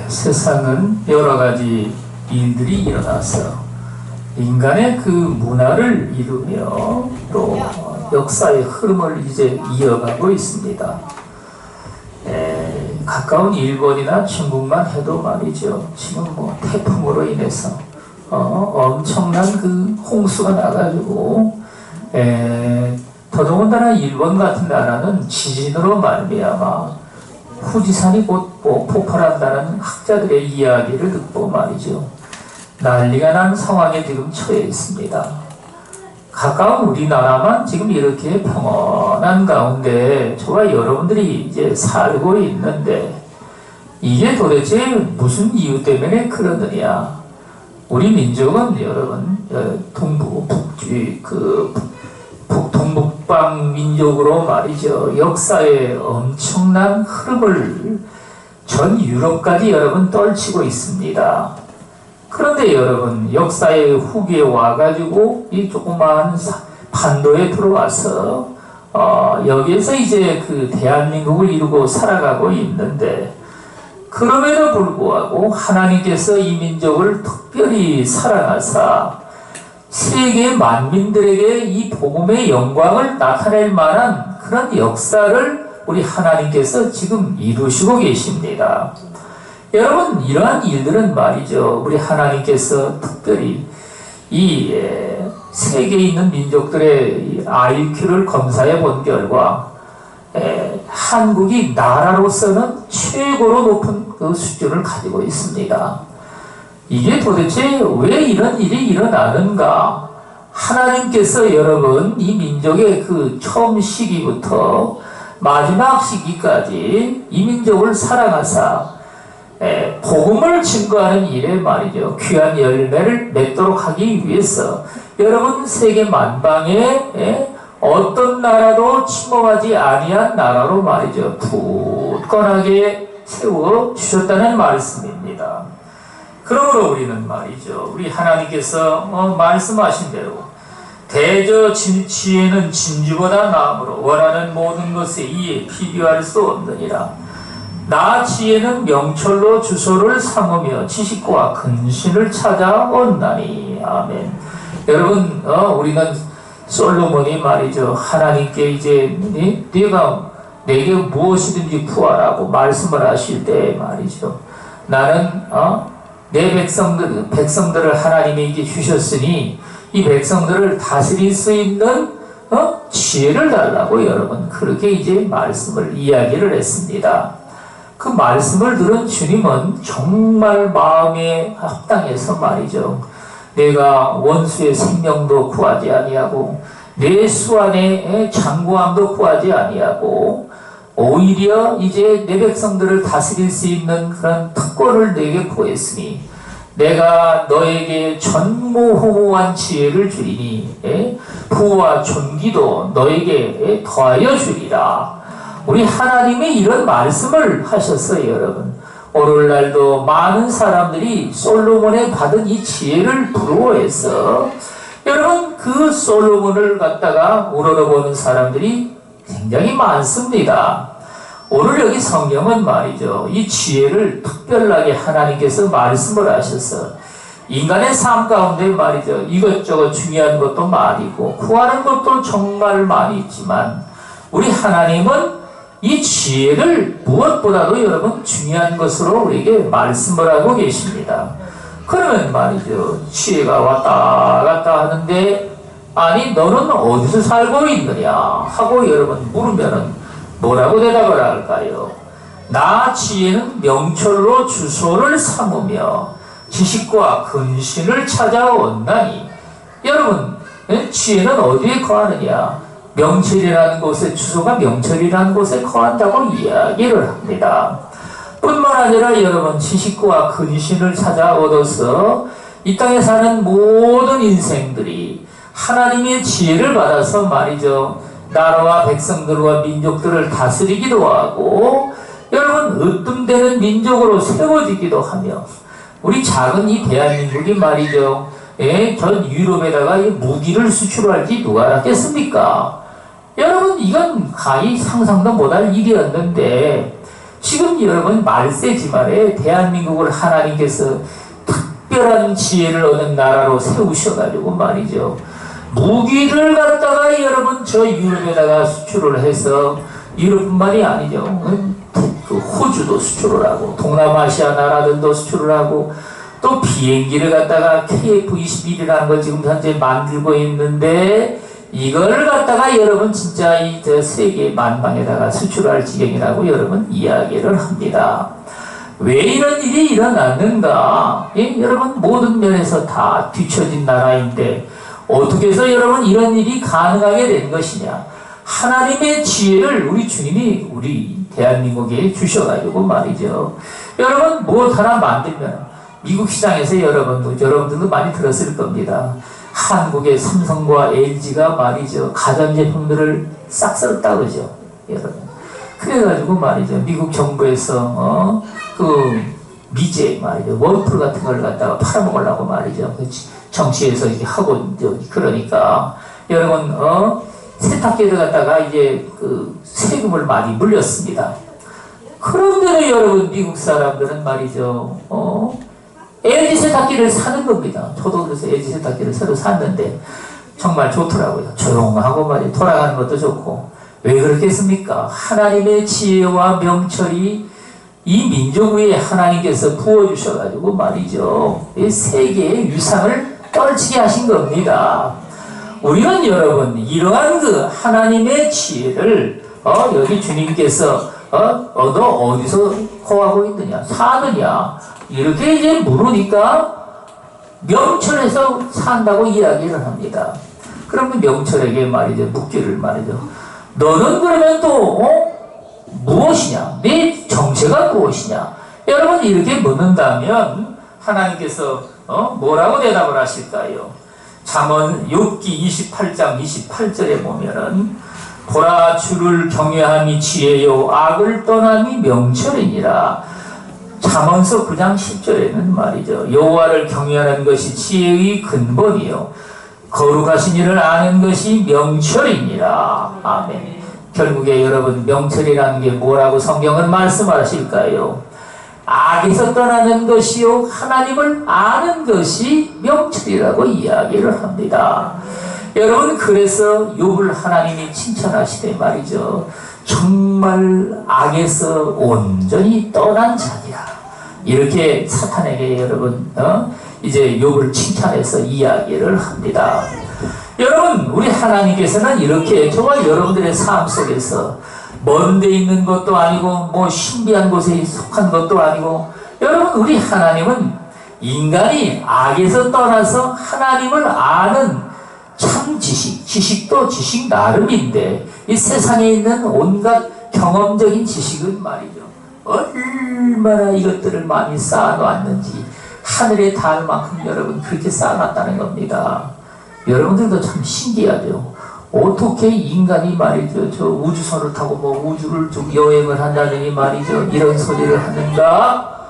세상은 여러 가지 일들이 일어나서 인간의 그 문화를 이루며 또 역사의 흐름을 이제 이어가고 있습니다. 가까운 일본이나 중국만 해도 말이죠. 지금 뭐 태풍으로 인해서 엄청난 그 홍수가 나가지고 더더군다나 일본 같은 나라는 지진으로 말미암아 후지산이 곧 폭발한다는 학자들의 이야기를 듣고 말이죠. 난리가 난 상황에 지금 처해 있습니다. 가까운 우리나라만 지금 이렇게 평온한 가운데 저와 여러분들이 이제 살고 있는데 이게 도대체 무슨 이유 때문에 그러느냐. 우리 민족은 여러분 동북방 민족으로 말이죠. 역사의 엄청난 흐름을 전 유럽까지 여러분 떨치고 있습니다. 그런데 여러분 역사의 후기에 와가지고 이 조그마한 반도에 들어와서 여기에서 이제 그 대한민국을 이루고 살아가고 있는데 그럼에도 불구하고 하나님께서 이 민족을 특별히 사랑하사 세계 만민들에게 이 복음의 영광을 나타낼 만한 그런 역사를 우리 하나님께서 지금 이루시고 계십니다. 여러분 이러한 일들은 말이죠. 우리 하나님께서 특별히 이 세계에 있는 민족들의 IQ를 검사해 본 결과 한국이 나라로서는 최고로 높은 그 수준을 가지고 있습니다. 이게 도대체 왜 이런 일이 일어나는가? 하나님께서 여러분 이 민족의 그 처음 시기부터 마지막 시기까지 이 민족을 사랑하사 복음을 증거하는 일에 말이죠. 귀한 열매를 맺도록 하기 위해서 여러분 세계 만방에 어떤 나라도 침범하지 아니한 나라로 말이죠. 굳건하게 세워 주셨다는 말씀입니다. 그러므로 우리는 말이죠. 우리 하나님께서 말씀하신 대로 대저 진치에는 진주보다 나으므로 원하는 모든 것에 이에 비교할 수 없느니라. 나 지혜는 명철로 주소를 삼으며 지식과 근신을 찾아온다니. 아멘. 여러분 우리는 솔로몬이 말이죠. 하나님께 이제 네가 내게 무엇이든지 구하라고 말씀을 하실 때 말이죠. 나는 내 백성들을 하나님에게 주셨으니 이 백성들을 다스릴 수 있는 지혜를 달라고 여러분 그렇게 이제 말씀을 이야기를 했습니다. 그 말씀을 들은 주님은 정말 마음에 합당해서 말이죠. 내가 원수의 생명도 구하지 아니하고 내 수완의 장구함도 구하지 아니하고 오히려 이제 내 백성들을 다스릴 수 있는 그런 특권을 내게 구했으니 내가 너에게 전무후무한 지혜를 주리니 부와 존귀도 너에게 더하여 주리라. 우리 하나님이 이런 말씀을 하셨어요. 여러분 오늘날도 많은 사람들이 솔로몬에 받은 이 지혜를 부러워해서 여러분 그 솔로몬을 갖다가 우러러보는 사람들이 굉장히 많습니다. 오늘 여기 성경은 말이죠. 이 지혜를 특별하게 하나님께서 말씀을 하셔서 인간의 삶 가운데 말이죠. 이것저것 중요한 것도 많이 있고 구하는 것도 정말 많이 있지만 우리 하나님은 이 지혜를 무엇보다도 여러분 중요한 것으로 우리에게 말씀을 하고 계십니다. 그러면 말이죠. 지혜가 왔다 갔다 하는데 아니 너는 어디서 살고 있느냐 하고 여러분 물으면은 뭐라고 대답을 할까요? 나 지혜는 명철로 주소를 삼으며 지식과 근신을 찾아온다니. 여러분 지혜는 어디에 거하느냐? 명철이라는 곳에 주소가 명철이라는 곳에 거한다고 이야기를 합니다. 뿐만 아니라 여러분 지식과 근신을 찾아 얻어서 이 땅에 사는 모든 인생들이 하나님의 지혜를 받아서 말이죠. 나라와 백성들과 민족들을 다스리기도 하고 여러분 으뜸되는 민족으로 세워지기도 하며 우리 작은 이 대한민국이 말이죠. 전 유럽에다가 무기를 수출할지 누가 알았겠습니까? 여러분 이건 가히 상상도 못할 일이었는데 지금 여러분 말세지 말에 대한민국을 하나님께서 특별한 지혜를 얻은 나라로 세우셔가지고 말이죠. 무기를 갖다가 여러분 저 유럽에다가 수출을 해서 유럽뿐만이 아니죠. 그 호주도 수출을 하고 동남아시아 나라들도 수출을 하고 또 비행기를 갖다가 KF-21이라는 걸 지금 현재 만들고 있는데 이걸 갖다가 여러분 진짜 이 저 세계 만방에다가 수출할 지경이라고 여러분 이야기를 합니다. 왜 이런 일이 일어났는가? 예? 여러분 모든 면에서 다 뒤처진 나라인데 어떻게 해서 여러분 이런 일이 가능하게 된 것이냐? 하나님의 지혜를 우리 주님이 우리 대한민국에 주셔가지고 말이죠. 여러분 무엇 하나 만들면 미국 시장에서 여러분들도 많이 들었을 겁니다. 한국의 삼성과 LG가 말이죠. 가전제품들을 싹 쓸었다 그러죠. 여러분. 그래가지고 말이죠. 미국 정부에서 그 미제 말이죠. 원풀 같은 걸 갖다가 팔아먹으려고 말이죠. 정치에서 이렇게 하고 그러니까 여러분 세탁기를 갖다가 이제 그 세금을 많이 물렸습니다. 그런데도 여러분 미국 사람들은 말이죠. LG 세탁기를 사는 겁니다. 저도 그래서 LG 세탁기를 새로 샀는데 정말 좋더라고요. 조용하고 말이죠. 돌아가는 것도 좋고. 왜 그렇겠습니까? 하나님의 지혜와 명철이 이 민족 위에 하나님께서 부어주셔가지고 말이죠. 이 세계의 유상을 떨치게 하신 겁니다. 우리는 여러분 이러한 그 하나님의 지혜를 여기 주님께서 너 어디서 거하고 있느냐 사느냐 이렇게 이제 물으니까 명철에서 산다고 이야기를 합니다. 그러면 명철에게 말이죠 묻기를 말이죠. 너는 그러면 또 무엇이냐? 네 정체가 무엇이냐? 여러분 이렇게 묻는다면 하나님께서 뭐라고 대답을 하실까요? 잠언 욥기 28장 28절에 보면은 보라 주를 경외함이 지혜요 악을 떠남이 명철이니라. 잠언서 9장 10절에는 말이죠. 여호와를 경외하는 것이 지혜의 근본이요 거룩하신 이를 아는 것이 명철이니라. 아멘. 결국에 여러분 명철이라는 게 뭐라고 성경은 말씀하실까요? 악에서 떠나는 것이요 하나님을 아는 것이 명철이라고 이야기를 합니다. 여러분 그래서 욥을 하나님이 칭찬하시되 말이죠. 정말 악에서 온전히 떠난 자니라. 이렇게 사탄에게 여러분 이제 욥을 칭찬해서 이야기를 합니다. 여러분 우리 하나님께서는 이렇게 저와 여러분들의 삶 속에서 먼데 있는 것도 아니고 뭐 신비한 곳에 속한 것도 아니고 여러분 우리 하나님은 인간이 악에서 떠나서 하나님을 아는 참 지식도 지식 나름인데 이 세상에 있는 온갖 경험적인 지식은 말이죠. 얼마나 이것들을 많이 쌓아놨는지 하늘에 닿을 만큼 여러분 그렇게 쌓아놨다는 겁니다. 여러분들도 참 신기하죠. 어떻게 인간이 말이죠. 저 우주선을 타고 뭐 우주를 좀 여행을 한다느니 말이죠. 이런 소리를 하는가?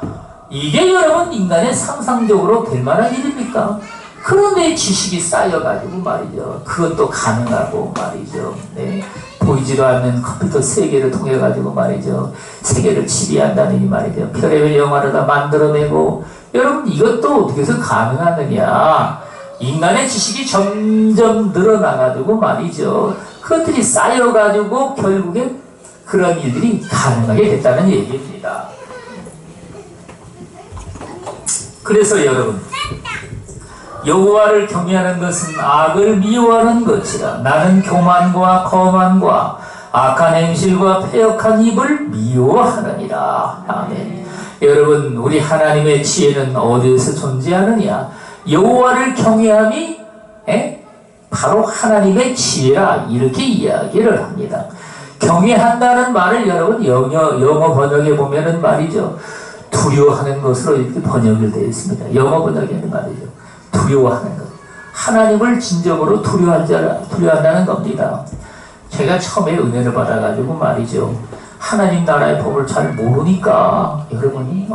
이게 여러분 인간의 상상적으로 될 만한 일입니까? 그런데 지식이 쌓여가지고 말이죠. 그것도 가능하고 말이죠. 네. 보이지도 않는 컴퓨터 세계를 통해 가지고 말이죠. 세계를 지배한다느니 말이죠. 별의별 영화를 다 만들어내고 여러분 이것도 어떻게 해서 가능하느냐? 인간의 지식이 점점 늘어나가지고 말이죠. 그것들이 쌓여가지고 결국에 그런 일들이 가능하게 됐다는 얘기입니다. 그래서 여러분 여호와를 경외하는 것은 악을 미워하는 것이라. 나는 교만과 거만과 악한 행실과 패역한 입을 미워하느니라. 아멘. 여러분 우리 하나님의 지혜는 어디에서 존재하느냐? 여호와를 경외함이 바로 하나님의 지혜라. 이렇게 이야기를 합니다. 경외한다는 말을 여러분 영어 번역에 보면은 말이죠. 두려워하는 것으로 이렇게 번역이 되어 있습니다. 영어 번역에는 말이죠. 두려워하는 것. 하나님을 진정으로 두려워한다는 겁니다. 제가 처음에 은혜를 받아가지고 말이죠. 하나님 나라의 법을 잘 모르니까 여러분이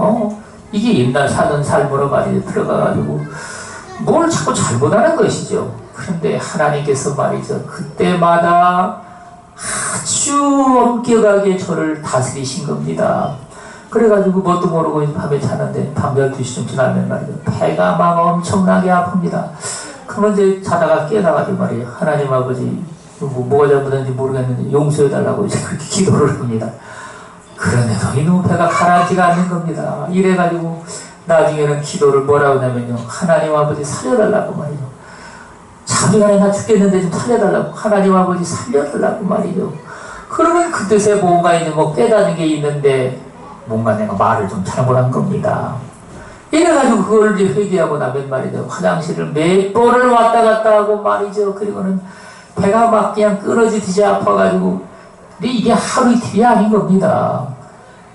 이게 옛날 사는 삶으로 말이죠. 들어가가지고 뭘 자꾸 잘못하는 것이죠. 그런데 하나님께서 말이죠. 그때마다 아주 엄격하게 저를 다스리신 겁니다. 그래가지고 뭣도 모르고 이제 밤에 자는데 밤 12시쯤 지나면 말이죠. 배가 막 엄청나게 아픕니다. 그러면 이제 자다가 깨어나가지고 말이에요. 하나님 아버지, 뭐가 잘못했는지 모르겠는데 용서해달라고 이제 그렇게 기도를 합니다. 그런데도 이놈 배가 가라앉지가 않는 겁니다. 이래가지고 나중에는 기도를 뭐라고 하냐면요. 하나님 아버지 살려달라고 말이죠. 자기가 나 죽겠는데 좀 살려달라고. 하나님 아버지 살려달라고 말이죠. 그러면 그 뜻에 뭔가 이제 뭐 깨닫는 게 있는데 뭔가 내가 말을 좀 잘못한 겁니다. 이래가지고 그걸 이제 회개하고 나면 말이죠. 화장실을 몇 번을 왔다 갔다 하고 말이죠. 그리고는 배가 막 그냥 끊어지듯이 아파가지고. 근데 이게 하루 이틀이 아닌 겁니다.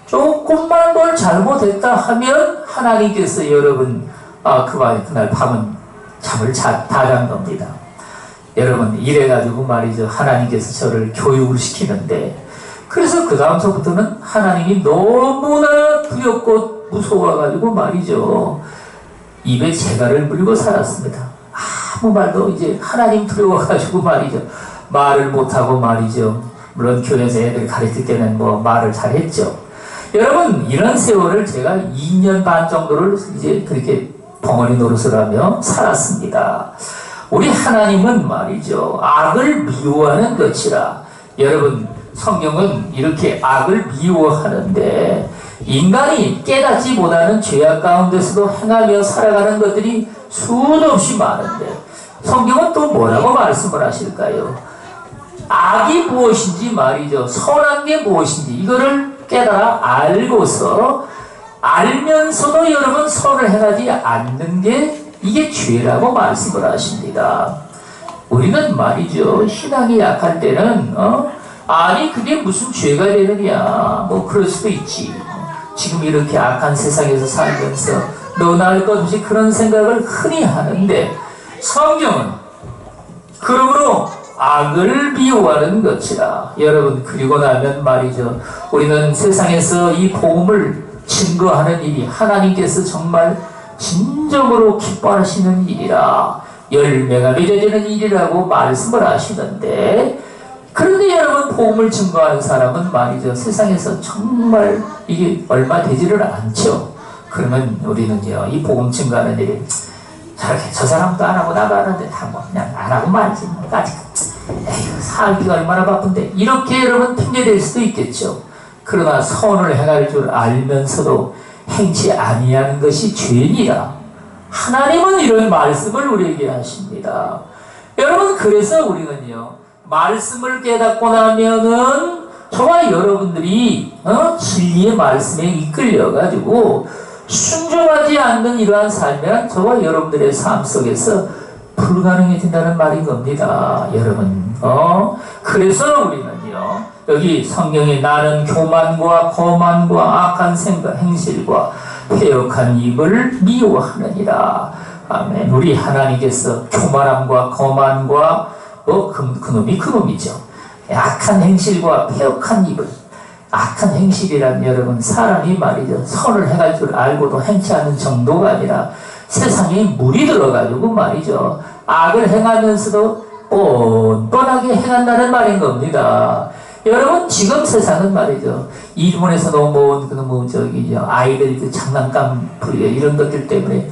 조금만 뭘 잘못했다 하면 하나님께서 여러분, 그날 밤은 잠을 다 잔 겁니다. 여러분, 이래가지고 말이죠. 하나님께서 저를 교육을 시키는데, 그래서 그 다음서부터는 하나님이 너무나 두렵고 무서워가지고 말이죠. 입에 재갈을 물고 살았습니다. 아무 말도 이제 하나님 두려워가지고 말이죠. 말을 못하고 말이죠. 물론 교회에서 애들 가르칠 때는 뭐 말을 잘했죠. 여러분, 이런 세월을 제가 2년 반 정도를 이제 그렇게 벙어리 노릇을 하며 살았습니다. 우리 하나님은 말이죠. 악을 미워하는 것이라. 여러분, 성경은 이렇게 악을 미워하는데 인간이 깨닫지 못하는 죄악 가운데서도 행하며 살아가는 것들이 수도 없이 많은데 성경은 또 뭐라고 말씀을 하실까요? 악이 무엇인지 말이죠. 선한 게 무엇인지 이거를 깨달아 알고서 알면서도 여러분 선을 행하지 않는 게 이게 죄라고 말씀을 하십니다. 우리는 말이죠. 신앙이 약할 때는 아니 그게 무슨 죄가 되느냐 뭐 그럴 수도 있지. 지금 이렇게 악한 세상에서 살면서 너나 할 것 없이 그런 생각을 흔히 하는데 성경은 그러므로 악을 미워하는 것이라. 여러분, 그리고 나면 말이죠. 우리는 세상에서 이 복음을 증거하는 일이 하나님께서 정말 진정으로 기뻐하시는 일이라. 열매가 맺어지는 일이라고 말씀을 하시는데, 그런데 여러분, 복음을 증거하는 사람은 말이죠. 세상에서 정말 이게 얼마 되지를 않죠. 그러면 우리는요, 이 복음 증거하는 일이 저렇게 저 사람도 안 하고 나도 안 하는데 다 뭐 그냥 안 하고 말지. 에휴, 살기가 얼마나 바쁜데. 이렇게 여러분 핑계댈 수도 있겠죠. 그러나 선을 행할 줄 알면서도 행치 아니하는 것이 죄니라. 하나님은 이런 말씀을 우리에게 하십니다. 여러분, 그래서 우리는요, 말씀을 깨닫고 나면은 저와 여러분들이 진리의 말씀에 이끌려가지고 순종하지 않는 이러한 삶이란 저와 여러분들의 삶 속에서 불가능해진다는 말인 겁니다. 여러분, 그래서 우리는요, 여기 성경에 나는 교만과 거만과 악한 생각, 행실과 패역한 입을 미워하느니라. 아멘. 우리 하나님께서 교만함과 거만과 그놈이 그놈이죠. 악한 행실과 패역한 입을. 악한 행실이란 여러분, 사람이 말이죠. 선을 행할 줄 알고도 행치 않는 정도가 아니라 세상에 물이 들어가지고 말이죠. 악을 행하면서도 뻔뻔하게 행한다는 말인 겁니다. 여러분, 지금 세상은 말이죠. 일본에서 넘어온 아이들 그 장난감 이런 것들 때문에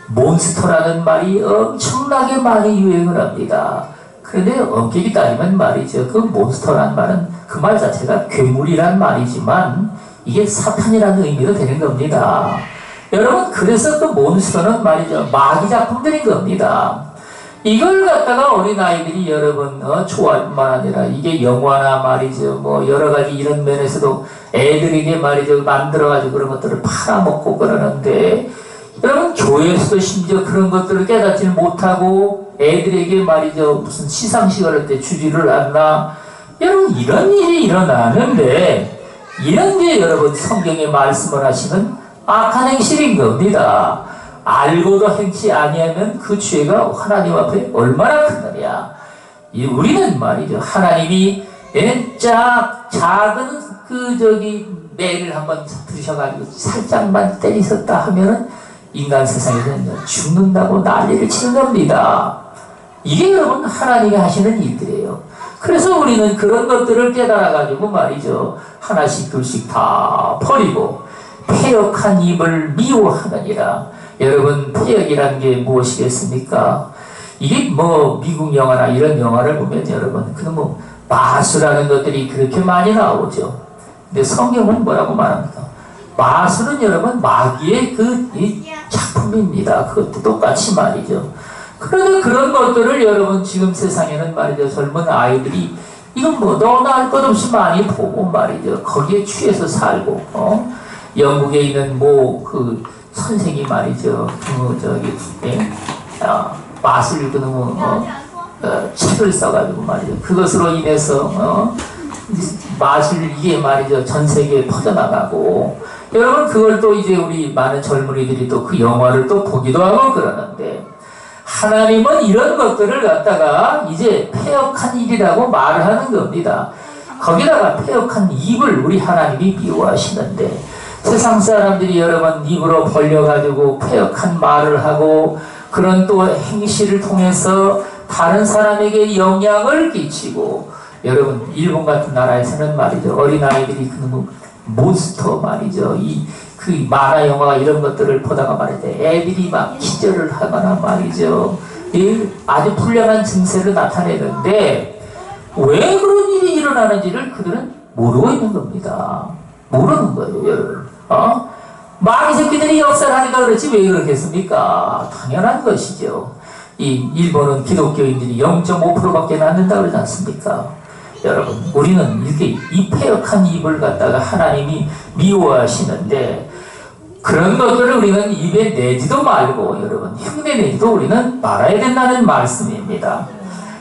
몬스터라는 말이 엄청나게 많이 유행을 합니다. 그런데 엄격히 따지면 말이죠. 그 몬스터란 말은 그 말 자체가 괴물이란 말이지만 이게 사탄이라는 의미로 되는 겁니다. 여러분, 그래서 그 몬스터는 말이죠. 마귀 작품들인 겁니다. 이걸 갖다가 어린아이들이 여러분, 좋아할 뿐만 아니라 이게 영화나 말이죠. 뭐 여러 가지 이런 면에서도 애들에게 말이죠. 만들어가지고 그런 것들을 팔아먹고 그러는데 여러분, 교회에서도 심지어 그런 것들을 깨닫지 못하고 애들에게 말이죠. 무슨 시상식을 할 때 주지를 않나. 여러분, 이런 일이 일어나는데 이런 게 여러분 성경에 말씀을 하시는 악한 행실인 겁니다. 알고도 행치 아니하면 그 죄가 하나님 앞에 얼마나 크느냐. 우리는 말이죠. 하나님이 작은 매를 한번 부르셔가지고 살짝만 때리셨다 하면은 인간 세상에서는 죽는다고 난리를 치는 겁니다. 이게 여러분 하나님이 하시는 일들이에요. 그래서 우리는 그런 것들을 깨달아가지고 말이죠. 하나씩 둘씩 다 버리고 패역한 입을 미워하느니라. 여러분, 패역이라는 게 무엇이겠습니까? 이게 뭐 미국 영화나 이런 영화를 보면 여러분, 그는 뭐 마술하는 것들이 그렇게 많이 나오죠. 근데 성경은 뭐라고 말합니까? 마술은 여러분 마귀의 이 작품입니다. 그것도 똑같이 말이죠. 그런데 그런 것들을 여러분 지금 세상에는 말이죠. 젊은 아이들이 이건 뭐 너나 할 것 없이 많이 보고 말이죠. 거기에 취해서 살고, 영국에 있는 뭐 그 선생이 말이죠. 마술 그놈 책을 써가지고 말이죠. 그것으로 인해서 마술 이게 말이죠. 전 세계에 퍼져나가고 여러분 그걸 또 이제 우리 많은 젊은이들이 또 그 영화를 또 보기도 하고 그러는데 하나님은 이런 것들을 갖다가 이제 패역한 일이라고 말을 하는 겁니다. 거기다가 패역한 입을 우리 하나님이 미워하시는데 세상 사람들이 여러분 입으로 벌려가지고 패역한 말을 하고 그런 또 행실을 통해서 다른 사람에게 영향을 끼치고 여러분 일본 같은 나라에서는 말이죠. 어린아이들이 그 몬스터 말이죠. 그 만화 영화 이런 것들을 보다가 말이죠. 애들이 막 기절을 하거나 말이죠. 아주 불량한 증세를 나타내는데 왜 그런 일이 일어나는지를 그들은 모르고 있는 겁니다. 모르는 거예요, 여러분. 마귀 새끼들이 역사를 하니까 그렇지 왜 그렇겠습니까? 당연한 것이죠. 이 일본은 기독교인들이 0.5%밖에 안 된다고 그러지 않습니까? 여러분, 우리는 이렇게 이 패역한 입을 갖다가 하나님이 미워하시는데 그런 것들을 우리는 입에 내지도 말고 여러분 흉내내지도 우리는 말아야 된다는 말씀입니다.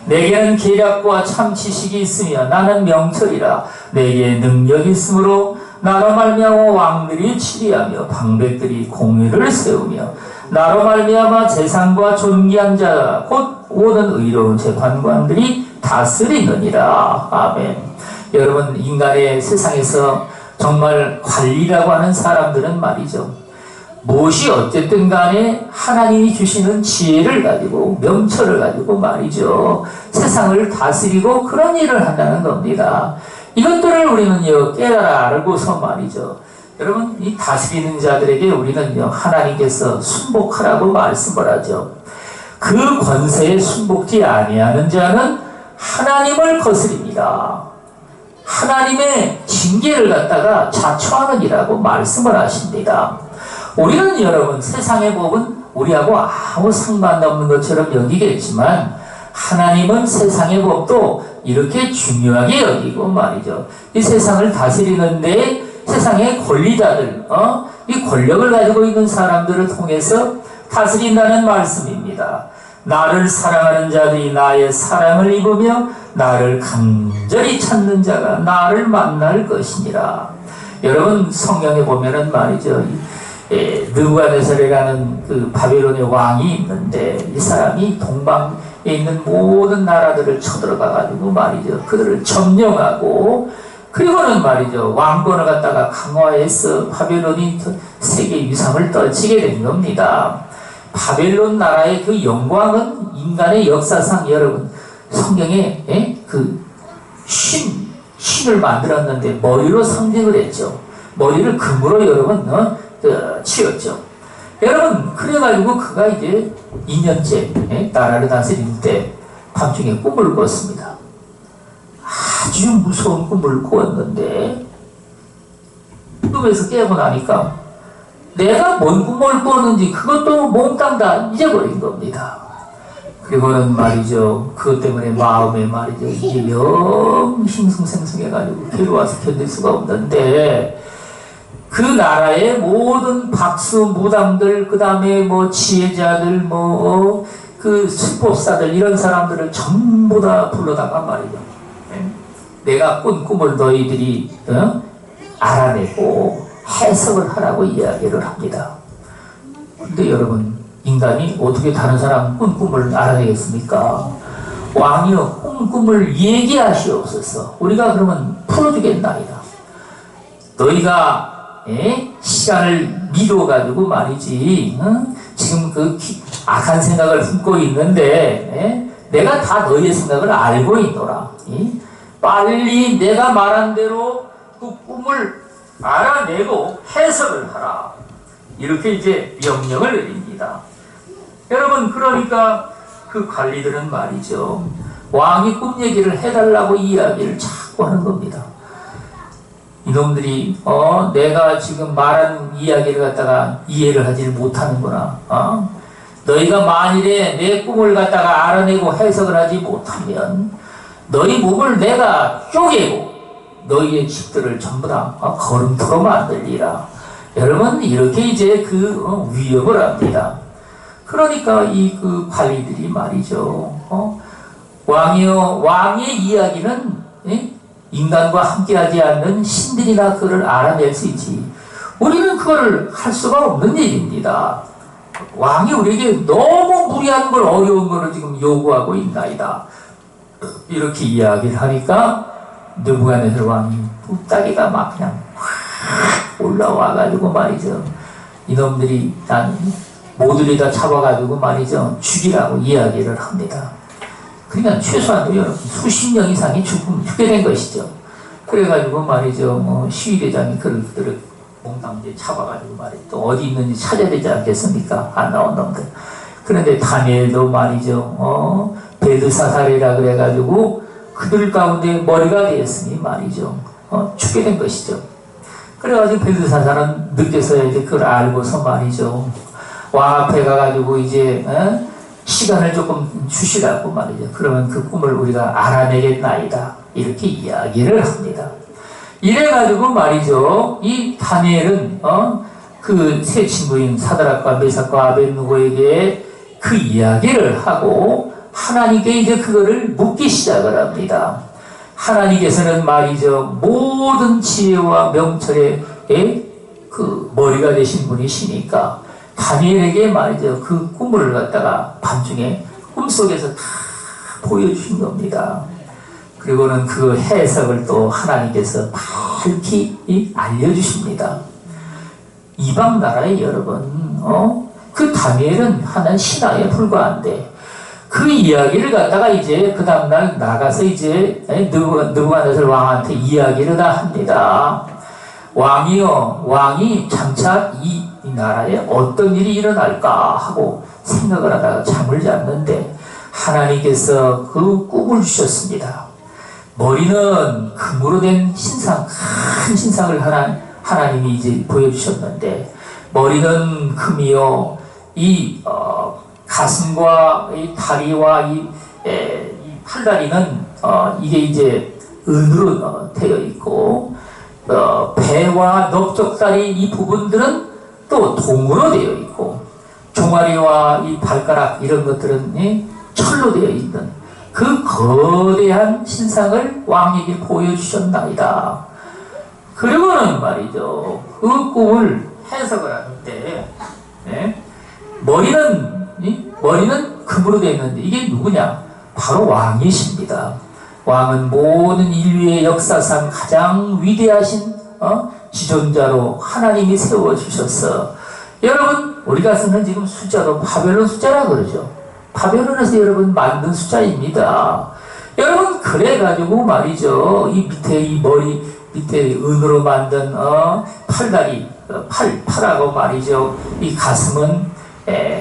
내게는 계략과 참 지식이 있으며 나는 명철이라. 내게 능력이 있으므로 나로 말미암아 왕들이 치리하며 방백들이 공의를 세우며 나로 말미암아 재상과 존귀한 자 곧 모든 의로운 재판관들이 다스리느니라. 아멘. 여러분 인간의 세상에서 정말 관리라고 하는 사람들은 말이죠. 무엇이 어쨌든 간에 하나님이 주시는 지혜를 가지고 명철을 가지고 말이죠. 세상을 다스리고 그런 일을 한다는 겁니다. 이것들을 우리는요 깨달아 알고서 말이죠. 여러분 이 다스리는 자들에게 우리는요 하나님께서 순복하라고 말씀을 하죠. 그 권세에 순복지 아니하는 자는 하나님을 거스립니다. 하나님의 징계를 갖다가 자초하느니라고 말씀을 하십니다. 우리는 여러분 세상의 법은 우리하고 아무 상관없는 것처럼 여기겠지만 하나님은 세상의 법도 이렇게 중요하게 여기고 말이죠. 이 세상을 다스리는데 세상의 권리자들, 이 권력을 가지고 있는 사람들을 통해서 다스린다는 말씀입니다. 나를 사랑하는 자들이 나의 사랑을 입으며 나를 간절히 찾는 자가 나를 만날 것이니라. 여러분 성경에 보면은 말이죠. 느부갓네살이라는 그 바벨론의 왕이 있는데 이 사람이 동방에 있는 모든 나라들을 쳐들어가 가지고 말이죠. 그들을 점령하고 그리고는 말이죠. 왕권을 갖다가 강화해서 바벨론이 세계 위상을 떨치게 된 겁니다. 바벨론 나라의 그 영광은 인간의 역사상 여러분 성경에 그 신을 만들었는데 머리로 상징을 했죠. 머리를 금으로 여러분 치웠죠. 여러분 그래가지고 그가 이제 2년째 나라를 다스릴 때 밤중에 꿈을 꿨습니다. 아주 무서운 꿈을 꾸었는데 꿈에서 깨고 나니까 내가 뭔 꿈을 꾸었는지 그것도 몽땅 다 잊어버린 겁니다. 그리고는 말이죠. 그것 때문에 마음에 말이죠. 이게 영 싱숭생숭해가지고 괴로워서 견딜 수가 없는데 그 나라의 모든 박수 무당들 그 다음에 뭐 지혜자들 그 수법사들 이런 사람들을 전부 다 불러다가 말이죠. 내가 꾼 꿈을 너희들이 알아내고 해석을 하라고 이야기를 합니다. 근데 여러분 인간이 어떻게 다른 사람 꾼 꿈을 알아내겠습니까? 왕이여 꾼 꿈을 얘기하시옵소서. 우리가 그러면 풀어주겠나이다. 너희가 시간을 미뤄가지고 말이지 지금 그 악한 생각을 품고 있는데 내가 다 너희의 생각을 알고 있노라. 빨리 내가 말한 대로 그 꿈을 알아내고 해석을 하라. 이렇게 이제 명령을 내립니다. 여러분, 그러니까 그 관리들은 말이죠, 왕이 꿈 얘기를 해달라고 이야기를 자꾸 하는 겁니다. 이놈들이 내가 지금 말한 이야기를 갖다가 이해를 하지를 못하는구나. 너희가 만일에 내 꿈을 갖다가 알아내고 해석을 하지 못하면 너희 몸을 내가 쪼개고 너희의 집들을 전부 다 걸음토로 만들리라. 여러분, 이렇게 이제 그 위협을 합니다. 그러니까 이 그 관리들이 말이죠, 왕의 이야기는 인간과 함께하지 않는 신들이나 그를 알아낼 수 있지, 우리는 그걸 할 수가 없는 일입니다. 왕이 우리에게 너무 무리한 걸, 어려운 거를 지금 요구하고 있나이다. 이렇게 이야기를 하니까 느부갓네살 왕이 뚝딱이가 막 그냥 확 올라와가지고 말이죠, 이놈들이 난 모두를 다 잡아가지고 말이죠, 죽이라고 이야기를 합니다. 그러니까 최소한도 여러분 수십 명 이상이 죽게 된 것이죠. 그래가지고 말이죠, 시위대장이 그들을 몽땅 이제 잡아가지고 말이죠, 또 어디 있는지 찾아야 되지 않겠습니까? 안 나온 놈들. 그런데 다니엘도 말이죠, 벨드사살이라 그래가지고 그들 가운데 머리가 되었으니 말이죠, 죽게 된 것이죠. 그래가지고 벨드사살은 늦게서야 이제 그걸 알고서 말이죠, 왕 앞에 가가지고 이제 시간을 조금 주시라고 말이죠. 그러면 그 꿈을 우리가 알아내겠나이다. 이렇게 이야기를 합니다. 이래가지고 말이죠, 이 다니엘은 그 세 친구인 사드락과 메삭과 아벳느고에게 그 이야기를 하고 하나님께 이제 그거를 묻기 시작을 합니다. 하나님께서는 말이죠, 모든 지혜와 명철의 그 머리가 되신 분이시니까 다니엘에게 말이죠, 그 꿈을 갖다가 밤중에 꿈속에서 다 보여주신 겁니다. 그리고는 그 해석을 또 하나님께서 밝히 알려주십니다. 이방 나라에 여러분, 그 다니엘은 하나의 신하에 불과한데 그 이야기를 갖다가 이제 그 다음날 나가서 이제 느부갓네살 왕한테 이야기를 다 합니다. 왕이요, 왕이 장차 이 나라에 어떤 일이 일어날까 하고 생각을 하다가 잠을 잤는데 하나님께서 그 꿈을 주셨습니다. 머리는 금으로 된 신상, 큰 신상을 하나님이 이제 보여주셨는데, 머리는 금이요, 이 가슴과 이 다리와 이 팔다리는 이게 이제 은으로 되어 있고, 배와 넓적다리 이 부분들은 또 동으로 되어 있고, 종아리와 이 발가락 이런 것들은 철로 되어 있는 그 거대한 신상을 왕에게 보여주셨나이다. 그리고는 말이죠, 그 꿈을 해석을 하는데, 머리는 금으로 되어 있는데 이게 누구냐? 바로 왕이십니다. 왕은 모든 인류의 역사상 가장 위대하신 지존자로 하나님이 세워주셨어. 여러분, 우리가 쓰는 지금 숫자도 바벨론 숫자라 그러죠. 바벨론에서 여러분 만든 숫자입니다. 여러분, 그래가지고 말이죠, 이 밑에 이 머리 밑에 은으로 만든 팔다리, 팔하고 말이죠, 이 가슴은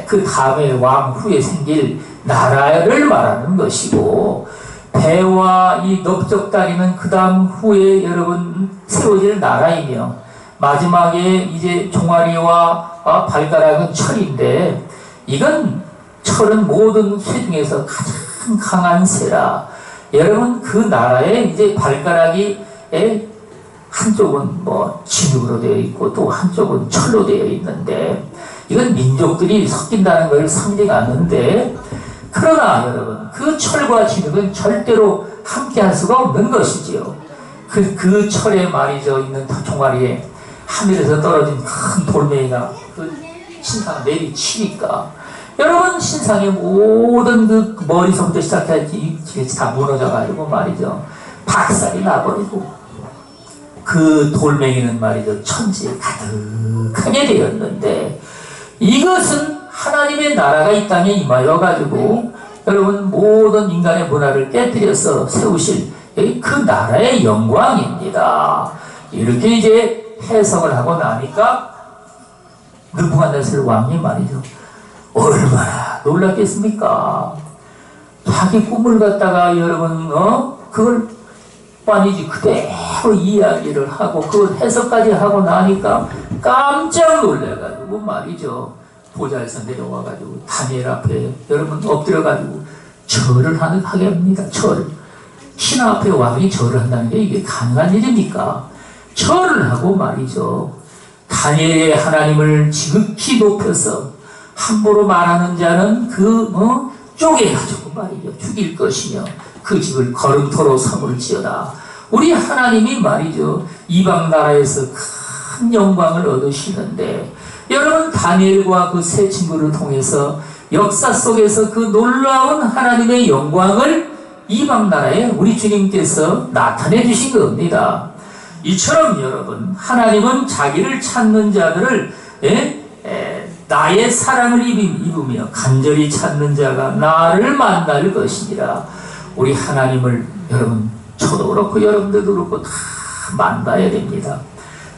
그 다음에 왕 후에 생길 나라를 말하는 것이고, 배와 이 넓적다리는 그 다음 후에 여러분 세워질 나라이며, 마지막에 이제 종아리와 발가락은 철인데, 이건 철은 모든 쇠 중에서 가장 강한 쇠라. 여러분, 그 나라에 이제 발가락이 한쪽은 뭐 진흙으로 되어 있고 또 한쪽은 철로 되어 있는데, 이건 민족들이 섞인다는 걸 상징하는데, 그러나 여러분, 그 철과 진흙은 절대로 함께 할 수가 없는 것이지요. 그 철에 말이죠, 있는 종아리에 하늘에서 떨어진 큰 돌멩이가 그 신상을 내리치니까, 여러분, 신상의 모든 그 머리서부터 시작해서 다 무너져가지고 말이죠, 박살이 나버리고, 그 돌멩이는 말이죠, 천지에 가득하게 되었는데, 이것은 하나님의 나라가 이 땅에 임하여가지고 여러분 모든 인간의 문화를 깨뜨려서 세우실 그 나라의 영광입니다. 이렇게 이제 해석을 하고 나니까 느부갓네살 왕이 말이죠. 얼마나 놀랐겠습니까? 자기 꿈을 갖다가 여러분 그걸 아니지 그대로 이야기를 하고 그걸 해석까지 하고 나니까 깜짝 놀래가지고 말이죠. 보좌에서 내려와가지고 다니엘 앞에 여러분 엎드려가지고 절을 하게 합니다. 절. 신 앞에 왕이 절을 한다는 게 이게 가능한 일입니까? 절을 하고 말이죠. 다니엘의 하나님을 지극히 높여서 함부로 말하는 자는 쪼개가지고 말이죠. 죽일 것이며 그 집을 거름토로 삼을지어다. 우리 하나님이 말이죠. 이방 나라에서 큰 영광을 얻으시는데 여러분 다니엘과 그 세 친구를 통해서 역사 속에서 그 놀라운 하나님의 영광을 이방 나라에 우리 주님께서 나타내 주신 겁니다. 이처럼 여러분 하나님은 자기를 찾는 자들을 나의 사랑을 입으며 간절히 찾는 자가 나를 만날 것이니라. 우리 하나님을 여러분 저도 그렇고 여러분들도 그렇고 다 만나야 됩니다.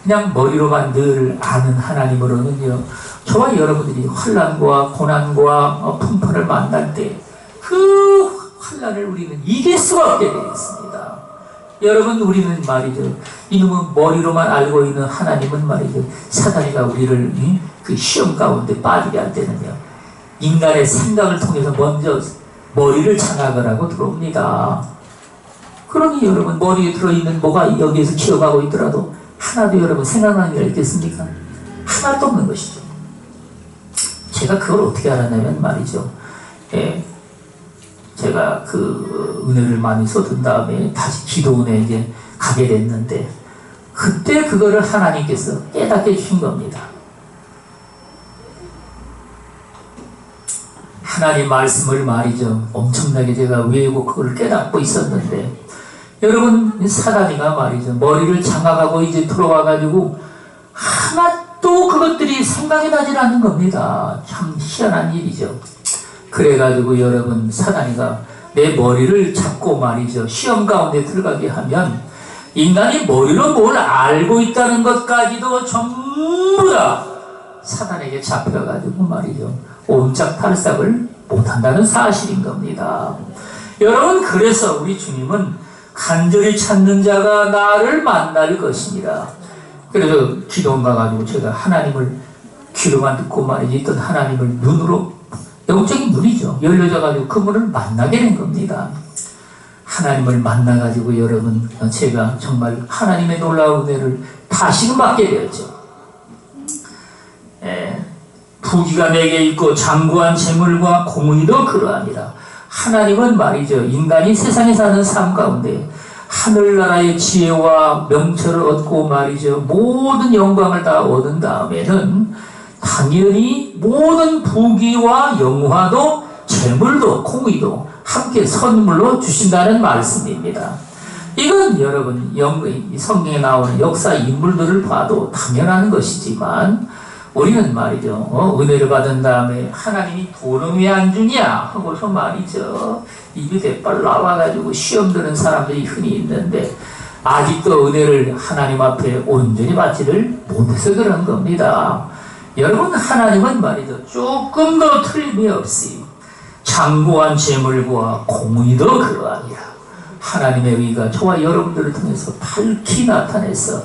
그냥 머리로만 늘 아는 하나님으로는요, 저와 여러분들이 환난과 고난과 풍파를 만날 때 그 환난을 우리는 이길 수가 없게 되어 있습니다. 여러분 우리는 말이죠, 이놈은 머리로만 알고 있는 하나님은 말이죠, 사단이가 우리를 그 시험 가운데 빠지게 할 때는요, 인간의 생각을 통해서 먼저 머리를 장악을 하고 들어옵니다. 그러니 여러분 머리에 들어있는 뭐가 여기에서 기어가고 있더라도 하나도 여러분 생각나는 게 있겠습니까? 하나도 없는 것이죠. 제가 그걸 어떻게 알았냐면 말이죠, 제가 그 은혜를 많이 쏟은 다음에 다시 기도원에 이제 가게 됐는데 그때 그거를 하나님께서 깨닫게 주신 겁니다. 하나님 말씀을 말이죠, 엄청나게 제가 외우고 그걸 깨닫고 있었는데 여러분 사단이가 말이죠, 머리를 장악하고 이제 들어와가지고 하나도 그것들이 생각이 나질 않는 겁니다. 참 희한한 일이죠. 그래가지고 여러분 사단이가 내 머리를 잡고 말이죠, 시험 가운데 들어가게 하면 인간이 머리로 뭘 알고 있다는 것까지도 전부 다 사단에게 잡혀가지고 말이죠, 옴짝달싹을 못한다는 사실인 겁니다. 여러분 그래서 우리 주님은 간절히 찾는 자가 나를 만날 것이니라. 그래서 기도원 가가지고 제가 하나님을 귀로만 듣고 말이지 있던 하나님을 눈으로, 영적인 눈이죠, 열려져가지고 그분을 만나게 된 겁니다. 하나님을 만나가지고 여러분 제가 정말 하나님의 놀라운 은혜를 다시금 받게 되었죠. 부귀가 내게 있고 장구한 재물과 공의도 그러하니라. 하나님은 말이죠, 인간이 세상에 사는 삶 가운데 하늘나라의 지혜와 명철을 얻고 말이죠, 모든 영광을 다 얻은 다음에는 당연히 모든 부귀와 영화도 재물도 공의도 함께 선물로 주신다는 말씀입니다. 이건 여러분 성경에 나오는 역사 인물들을 봐도 당연한 것이지만 우리는 말이죠, 은혜를 받은 다음에 하나님이 돈은 왜 안 주냐 하고서 말이죠, 입이 대빨 나와가지고 시험 드는 사람들이 흔히 있는데 아직도 은혜를 하나님 앞에 온전히 받지를 못해서 그런 겁니다. 여러분 하나님은 말이죠, 조금 더 틀림이 없이 장구한 재물과 공의도 그러하니라. 하나님의 의가 저와 여러분들을 통해서 밝히 나타내서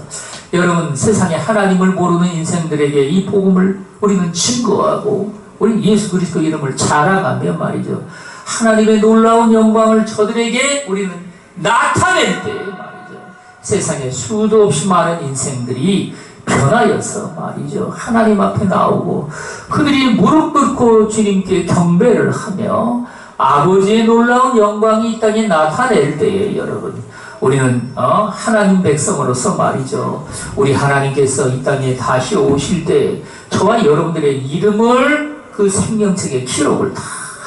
여러분 세상에 하나님을 모르는 인생들에게 이 복음을 우리는 증거하고 우리 예수 그리스도 이름을 자랑하며 말이죠, 하나님의 놀라운 영광을 저들에게 우리는 나타낼 때 말이죠, 세상에 수도 없이 많은 인생들이 변하여서 말이죠, 하나님 앞에 나오고 그들이 무릎 꿇고 주님께 경배를 하며 아버지의 놀라운 영광이 이 땅에 나타낼 때에 여러분 우리는 하나님 백성으로서 말이죠, 우리 하나님께서 이 땅에 다시 오실 때 저와 여러분들의 이름을 그 생명책에 기록을 다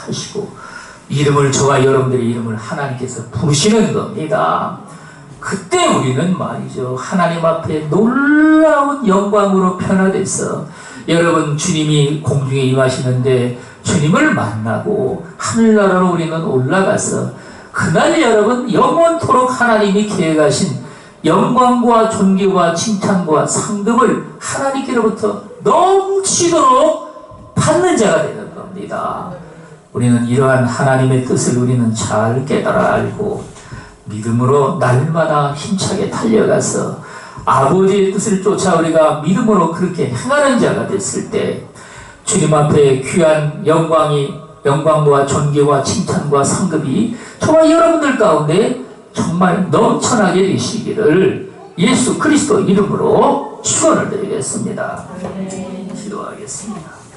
하시고 이름을, 저와 여러분들의 이름을 하나님께서 부르시는 겁니다. 그때 우리는 말이죠, 하나님 앞에 놀라운 영광으로 변화돼서 여러분 주님이 공중에 임하시는데 주님을 만나고 하늘나라로 우리는 올라가서 그날 여러분 영원토록 하나님이 계획하신 영광과 존귀와 칭찬과 상급을 하나님께로부터 넘치도록 받는 자가 되는 겁니다. 우리는 이러한 하나님의 뜻을 우리는 잘 깨달아 알고 믿음으로 날마다 힘차게 달려가서 아버지의 뜻을 쫓아 우리가 믿음으로 그렇게 행하는 자가 됐을 때 주님 앞에 귀한 영광과 존귀와 칭찬과 상급이 정말 여러분들 가운데 정말 넘쳐나게 되시기를 예수 그리스도 이름으로 축원을 드리겠습니다. 기도하겠습니다.